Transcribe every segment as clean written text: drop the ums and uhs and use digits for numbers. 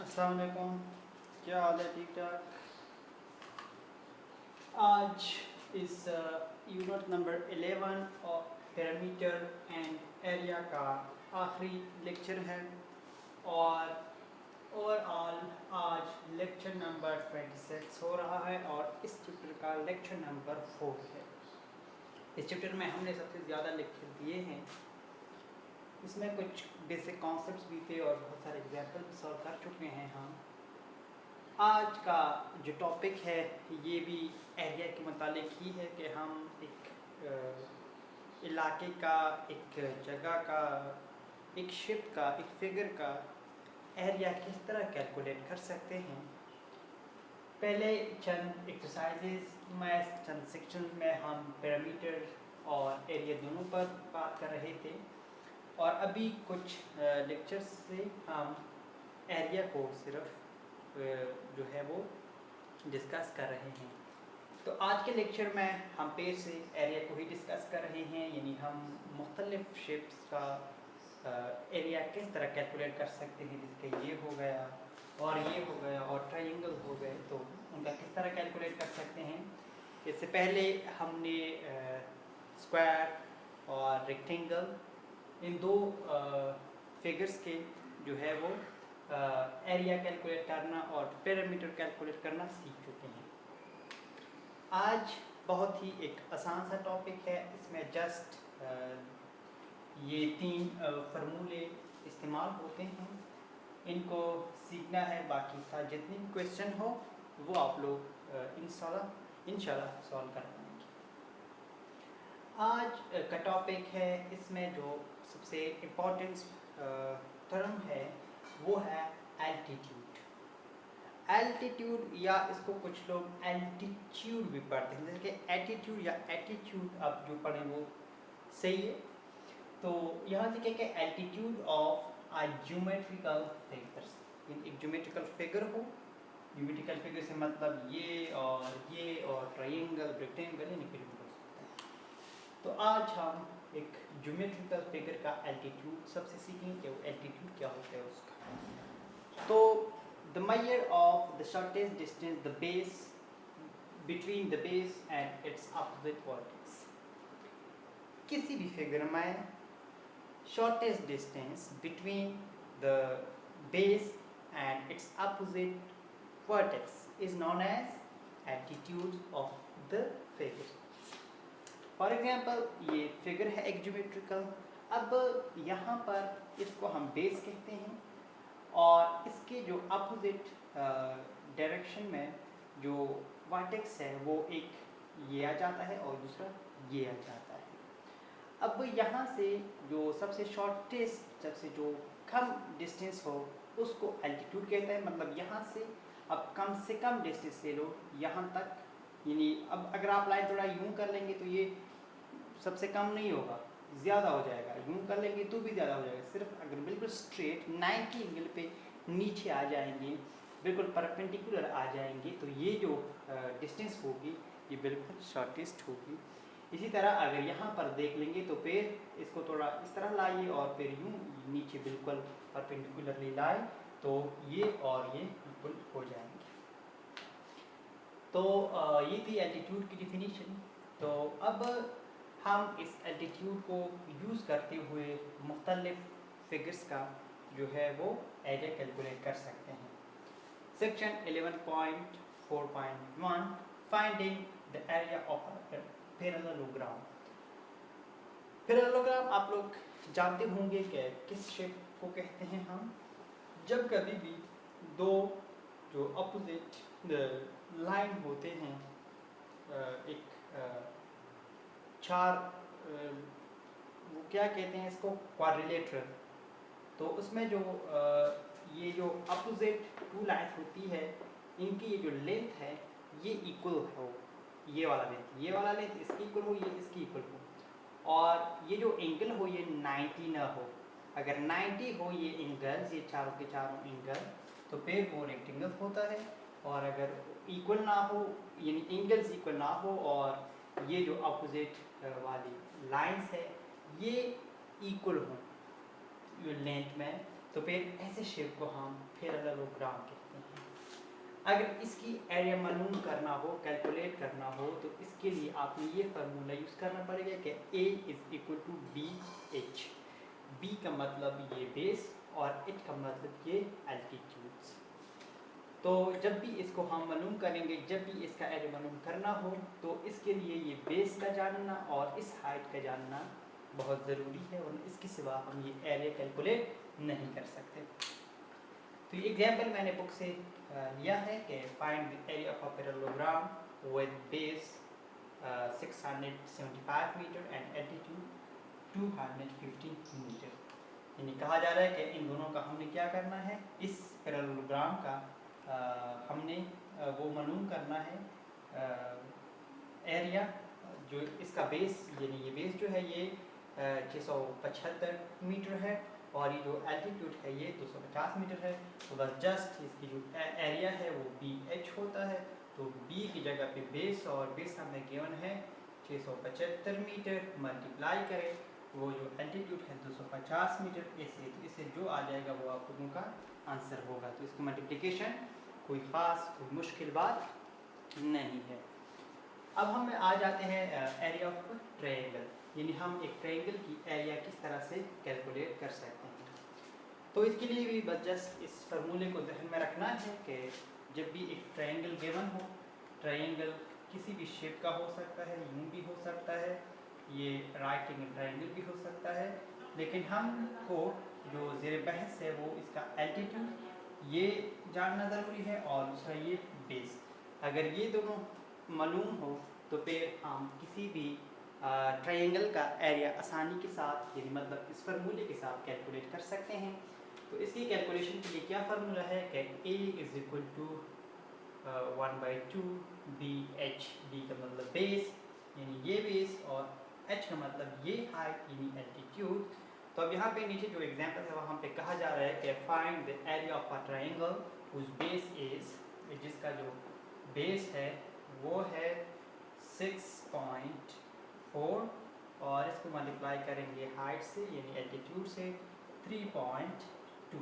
अस्सलाम वालेकुम, क्या हाल है? ठीक ठाक। आज इस यूनिट नंबर 11 और पैरामीटर एंड एरिया का आखिरी लेक्चर है और ओवरऑल आज लेक्चर नंबर 26 हो रहा है और इस चैप्टर का लेक्चर नंबर 4 है। इस चैप्टर में हमने सबसे ज़्यादा लेक्चर दिए हैं। इसमें कुछ बेसिक कॉन्सेप्ट्स भी थे और बहुत सारे एग्जाम्पल भी सॉल्व कर चुके हैं हम। आज का जो टॉपिक है ये भी एरिया के मुतालिक ही है कि हम एक इलाके का, एक जगह का, एक शिप का, एक फिगर का एरिया किस तरह कैलकुलेट कर सकते हैं। पहले चंद एक्सरसाइजेज में, चंद सेक्शन में हम पैरामीटर और एरिया दोनों पर बात कर रहे थे और अभी कुछ लेक्चर्स से हम एरिया को सिर्फ जो है वो डिस्कस कर रहे हैं। तो आज के लेक्चर में हम फिर से एरिया को ही डिस्कस कर रहे हैं, यानी हम मुख्तलिफ शेप्स का एरिया किस तरह कैलकुलेट कर सकते हैं। जिसके ये हो गया और ये हो गया और ट्रायंगल हो गए, तो उनका किस तरह कैलकुलेट कर सकते हैं। इससे पहले हमने स्क्वायर और रेक्टेंगल, इन दो फिगर्स के जो है वो एरिया कैलकुलेट करना और पैरामीटर कैलकुलेट करना सीख चुके हैं। आज बहुत ही एक आसान सा टॉपिक है। इसमें जस्ट ये 3 फार्मूले इस्तेमाल होते हैं, इनको सीखना है। बाकी था जितनी भी क्वेश्चन हो वो आप लोग इंशाल्लाह सॉल्व कर पाएंगे। आज का टॉपिक है, इसमें जो सबसे इम्पोर्टेंट टर्म है वो है एल्टीट्यूड। एल्टीट्यूड या इसको कुछ लोग एल्टीट्यूड भी पढ़ते हैं, जैसे कि एटीट्यूड या एटीट्यूड आप जो पढ़ें वो सही है। तो यहाँ से क्या क्या altitude of a geometrical figures, एक ज्योमेट्रिकल फिगर हो। ज्योमेट्रिकल फिगर से मतलब ये और ट्रायंगल, रेक्टेंगल, यानी कुछ भी हो सकता है। तो आज हम एक ज्योमेट्रिकल फिगर का एल्टीट्यूड सबसे सीखेंगे कि वो एल्टीट्यूड क्या होता है उसका। तो the measure of the shortest distance the base between the base and its opposite vertex। किसी भी फिगर में shortest distance between the base and its opposite vertex is known as altitude of the figure। For example ये figure है एक geometrical. अब यहाँ पर इसको हम बेस कहते हैं और इसके जो अपोजिट डायरेक्शन में जो वर्टेक्स है वो एक ये आ जाता है और दूसरा ये आ जाता है। अब यहाँ से जो सबसे शॉर्टेस्ट, सबसे जो कम डिस्टेंस हो उसको एल्टीट्यूड कहते हैं। मतलब यहाँ से अब कम से कम डिस्टेंस ले लो यहाँ तक, यानी अब अगर आप लाइन थोड़ा यूँ कर लेंगे तो ये सबसे कम नहीं होगा, ज़्यादा हो जाएगा। यूँ कर लेंगे तो भी ज़्यादा हो जाएगा। सिर्फ अगर बिल्कुल स्ट्रेट 90 एंगल पे नीचे आ जाएंगे, बिल्कुल परपेंडिकुलर आ जाएंगे, तो ये जो डिस्टेंस होगी ये बिल्कुल शॉर्टेस्ट होगी। इसी तरह अगर यहाँ पर देख लेंगे तो फिर इसको थोड़ा इस तरह लाइए और फिर यूँ नीचे बिल्कुल परपेंडिकुलरली लाए तो ये और ये बिल्कुल हो जाएंगे। तो ये थी एल्टीट्यूड की डिफिनीशन। तो अब हम इस एल्टीट्यूड को यूज़ करते हुए मुख्तलिफ फिगर्स का जो है वो एरिया कैलकुलेट कर सकते हैं। Section 11.4.1 finding the area of a parallelogram. Parallelogram आप लोग जानते होंगे कि किस शेप को कहते हैं हम। जब कभी भी दो जो अपोजिट लाइन होते हैं, एक चार, वो क्या कहते हैं इसको, क्वाड्रिलेटरल। तो उसमें जो ये जो अपोजिट टू लाइन्स होती है, इनकी ये जो लेंथ है ये इक्वल हो, ये वाला लेंथ इसकी इक्वल हो, ये इसकी इक्वल हो, और ये जो एंगल हो ये 90 ना हो। अगर 90 हो ये एंगल्स, ये चारों के चारों एंगल, तो फिर वो रेक्टेंगल होता है। और अगर इक्वल ना हो, यानी एंगल्स इक्वल ना हो और ये जो अपोजिट वाली लाइंस है ये इक्वल हो लेंथ में, तो फिर ऐसे शेप को हम पैरेललोग्राम कहते हैं। अगर इसकी एरिया मालूम करना हो, कैलकुलेट करना हो, तो इसके लिए आपने ये फार्मूला यूज़ करना पड़ेगा कि A is equal to B H. B का मतलब ये बेस और एच का मतलब ये एल्टीट्यूड्स। तो जब भी इसको हम मालूम करेंगे, जब भी इसका एरिया मालूम करना हो, तो इसके लिए ये बेस का जानना और इस हाइट का जानना बहुत ज़रूरी है, और इसके सिवा हम ये एरिया कैलकुलेट नहीं कर सकते। तो ये एग्जाम्पल मैंने बुक से लिया है कि find the area of a parallelogram with base 675 metre and altitude 215 metre. यानी कहा जा रहा है कि इन दोनों का हमने क्या करना है, इस पैरेललोग्राम का हमने वो मालूम करना है एरिया, जो इसका बेस, यानी ये बेस जो है ये 675 मीटर है, और ये जो एल्टीट्यूड है ये 250 मीटर है। तो बस जस्ट इसकी जो एरिया है वो बी एच होता है। तो बी की जगह पे बेस, और बेस हमें गिवन है 675 मीटर, मल्टीप्लाई करें वो जो एल्टीट्यूड है 250 मीटर, ऐसे तो इससे जो आ जाएगा वो आप लोगों का आंसर होगा। तो इसकी मल्टीप्लिकेशन कोई ख़ास कोई मुश्किल बात नहीं है। अब हम आ जाते हैं एरिया ऑफ ट्रायंगल, यानी हम एक ट्रायंगल की एरिया किस तरह से कैलकुलेट कर सकते हैं। तो इसके लिए भी बस जस्ट इस फार्मूले को ध्यान में रखना है कि जब भी एक ट्रायंगल गिवन हो, ट्रायंगल किसी भी शेप का हो सकता है, यूं भी हो सकता है, ये राइट एंगल ट्रायंगल भी हो सकता है, लेकिन हमको जो ज़ेर बहस है वो इसका एल्टीट्यूड ये जानना ज़रूरी है, और दूसरा ये बेस। अगर ये दोनों मालूम हो तो फिर हम किसी भी ट्रायंगल का एरिया आसानी के साथ, यानी मतलब इस फार्मूले के साथ कैलकुलेट कर सकते हैं। तो इसकी कैलकुलेशन के लिए क्या फार्मूला है कि A is equal to 1/2 B H. B का मतलब बेस, यानी ये बेस, और एच का मतलब ये हाइट यानी एल्टीट्यूड। तो अब यहाँ पे नीचे जो एग्जांपल है वहाँ पे कहा जा रहा है कि find the area of a triangle whose base is, जिसका जो बेस है वो है 6.4, और इसको मल्टीप्लाई करेंगे हाइट से यानी एल्टीट्यूड से 3.2।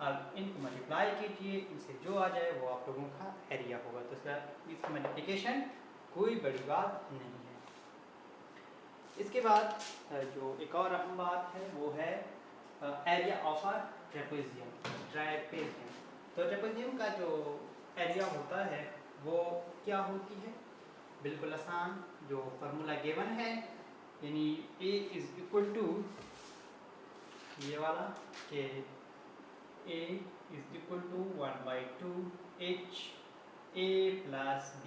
अब इनको मल्टीप्लाई कीजिए, इनसे जो आ जाए वो आप लोगों का एरिया होगा। तो इसकी मल्टीप्लिकेशन कोई बड़ी बात नहीं है। इसके बाद जो एक और अहम बात है वो है एरिया ऑफ अ ट्रेपेजियम। तो ट्रेपेजियम का जो एरिया होता है वो क्या होती है, बिल्कुल आसान, जो फार्मूला गिवन है, यानी A इज़ इक्वल टू ये वाला कि A is equal to 1/2 H A plus B।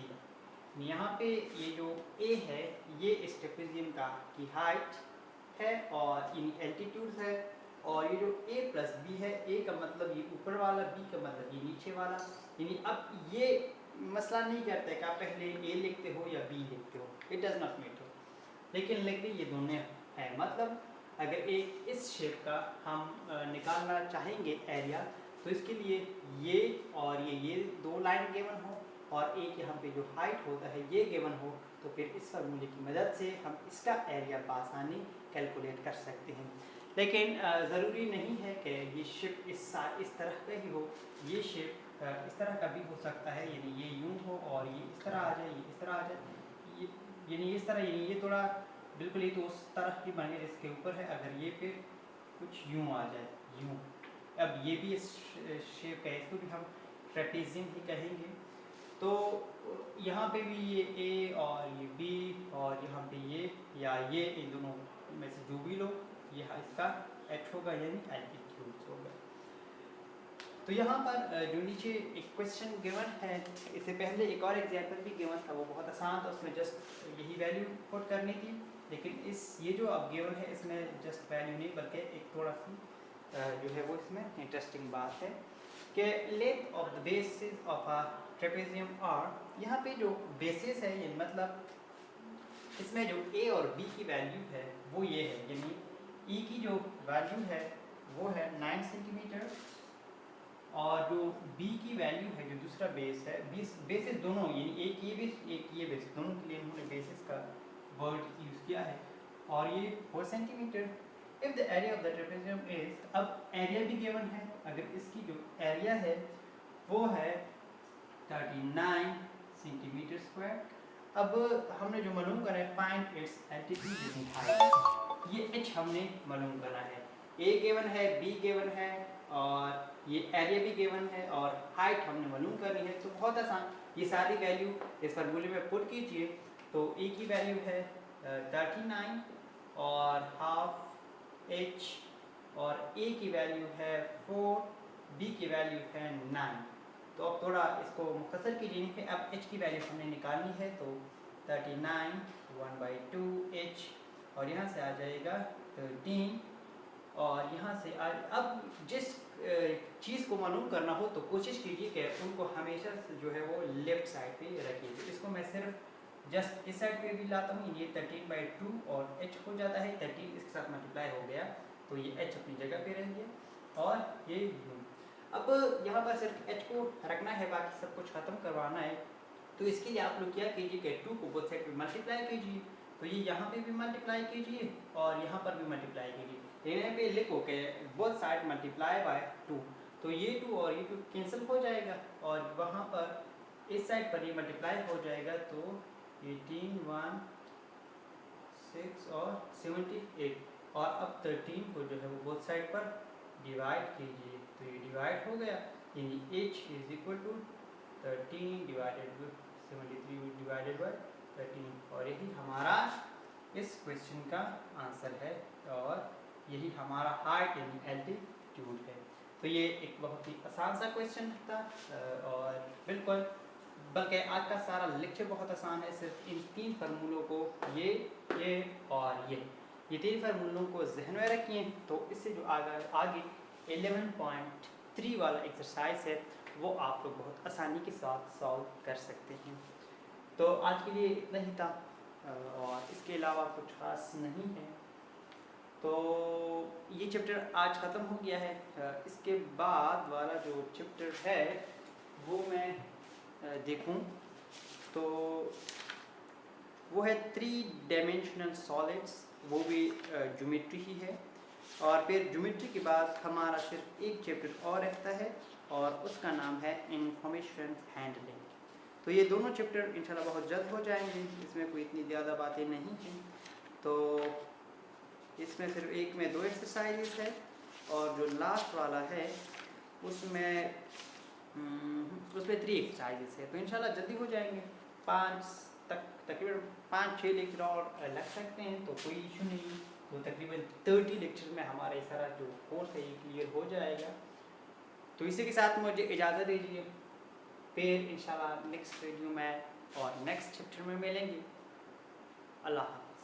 यहाँ पे ये जो A है ये इस ट्रेपेजियम का की हाइट है और इन एल्टीट्यूड है, और ये जो A प्लस B है, A का मतलब ये ऊपर वाला, B का मतलब ये नीचे वाला। यानी अब ये मसला नहीं करता कि आप पहले A लिखते हो या B लिखते हो, इट डज़ नॉट मैटर, लेकिन लिखते ये दोनों है। मतलब अगर एक इस शेप का हम निकालना चाहेंगे एरिया, तो इसके लिए ये और ये दो लाइन गिवन हो, और एक यहाँ पे जो हाइट होता है ये गिवन हो, तो फिर इस फार्मूले की मदद से हम इसका एरिया बआसानी कैलकुलेट कर सकते हैं। लेकिन ज़रूरी नहीं है कि ये शेप इस तरह का ही हो, ये शेप इस तरह का भी हो सकता है, यानी ये यूं हो और ये इस तरह आ जाए, ये इस तरह आ जाए, ये यानी इस तरह, यानी ये थोड़ा बिल्कुल ही तो उस तरह की बने इसके ऊपर है। अगर ये फिर कुछ यूं आ जाए, यूं, अब ये भी इस शेप का है, इसको भी हम ट्रेपेजियम ही कहेंगे। तो यहाँ पे भी ये A और ये B और यहाँ पे ये या ये, इन दोनों में से जो भी लो, यह इसका एच होगा यानी एल्टीट्यूड होगा। तो यहाँ पर जो नीचे एक क्वेश्चन गिवन है, इससे पहले एक और एग्जांपल भी गिवन था, वो बहुत आसान था, उसमें जस्ट यही वैल्यू पुट करनी थी। लेकिन ये जो अब गिवन है इसमें जस्ट वैल्यू नहीं बल्कि एक थोड़ा सी जो है वो इसमें इंटरेस्टिंग बात है कि length of the basis of a trapezium are. यहाँ पे जो बेसिस है ये मतलब इसमें जो A और B की वैल्यू है वो ये है, यानी E की जो वैल्यू है वो है 9 सेंटीमीटर, और जो B की वैल्यू है, जो दूसरा बेस है, बेसिस दोनों, यानी एक ये बेस एक ये बेस, दोनों के लिए उन्होंने बेसिस का वर्ड यूज़ किया है, और ये 4 centimetre. If the area of the trapezium is, अब एरिया भी गिवन है। अगर इसकी जो एरिया है वो है 39 सेंटीमीटर स्क्वायर। अब हमने जो मालूम करा है find its altitude and height, ये h हमने मालूम करना है। a गिवन है, b गिवन है और ये एरिया भी गिवन है और हाइट हमने मालूम करनी है। तो बहुत आसान, ये सारी वैल्यू इस फार्मूले में पुट कीजिए। तो a की वैल्यू है 39 और हाफ h, और a की वैल्यू है 4, b की वैल्यू है 9। तो अब थोड़ा इसको मुख्तसर कीजिए कि अब h की वैल्यू हमने निकालनी है। तो 39 1/2 h और यहाँ से आ जाएगा 13 और यहाँ से अब जिस चीज़ को मालूम करना हो तो कोशिश कीजिए कि उनको हमेशा जो है वो लेफ़्ट साइड पे रखिए। तो इसको मैं सिर्फ जस्ट इस साइड पे भी लाता हूँ, ये 13/2 और h हो जाता है 13, इसके साथ मल्टीप्लाई हो गया तो ये h अपनी जगह पे रह गया और ये अब यहाँ पर सिर्फ h को रखना है, बाकी सब कुछ ख़त्म करवाना है। तो इसके लिए आप लोग क्या कीजिए कि 2 को बोथ साइड पे मल्टीप्लाई कीजिए। तो ये यहाँ पे भी मल्टीप्लाई कीजिए और यहाँ पर भी मल्टीप्लाई कीजिए। यहाँ पे लिखो कि बोथ साइड मल्टीप्लाई बाय 2, तो ये 2 और ये 2 कैंसिल हो जाएगा और वहाँ पर इस साइड पर ये मल्टीप्लाई हो जाएगा। तो 18 1 6 और 78 और अब 13 को जो है वो बोथ साइड पर डिवाइड कीजिए। तो ये डिवाइड हो गया, यानी h is equal to 13 divided by 73 divided by 13 और यही हमारा इस क्वेश्चन का आंसर है और यही हमारा हाइट यानी एल्टीट्यूड है। तो ये एक बहुत ही आसान सा क्वेश्चन था और बिल्कुल, बल्कि आज का सारा लेक्चर बहुत आसान है। सिर्फ इन 3 फार्मूलों को ये और ये 3 फार्मूलों को जहन में रखिए। तो इससे जो आगे 11.3 वाला एक्सरसाइज है वो आप लोग बहुत आसानी के साथ सॉल्व कर सकते हैं। तो आज के लिए इतना ही था और इसके अलावा कुछ खास नहीं है। तो ये चैप्टर आज ख़त्म हो गया है। इसके बाद वाला जो चैप्टर है वो मैं देखूं तो वो है 3 डायमेंशनल सॉलिड्स, वो भी ज्योमेट्री ही है। और फिर ज्योमेट्री के बाद हमारा सिर्फ एक चैप्टर और रहता है और उसका नाम है इंफॉर्मेशन हैंडलिंग। तो ये दोनों चैप्टर इंशाल्लाह बहुत जल्द हो जाएंगे, इसमें कोई इतनी ज़्यादा बातें नहीं हैं। तो इसमें सिर्फ एक में 2 एक्सरसाइजेस है और जो लास्ट वाला है उसमें 3 एक्सरसाइजेस है। तो इंशाल्लाह जल्दी हो जाएंगे, 5 तक तकरीबन 5-6 लेक्चर और लग सकते हैं तो कोई इशू नहीं। तो तकरीबन 30 लेक्चर में हमारा ये सारा जो कोर्स है ये क्लियर हो जाएगा। तो इसी के साथ मुझे इजाज़त दीजिए, फिर इंशाल्लाह नेक्स्ट वीडियो में और नेक्स्ट चैप्टर में मिलेंगे। अल्लाह हाफ़िज़।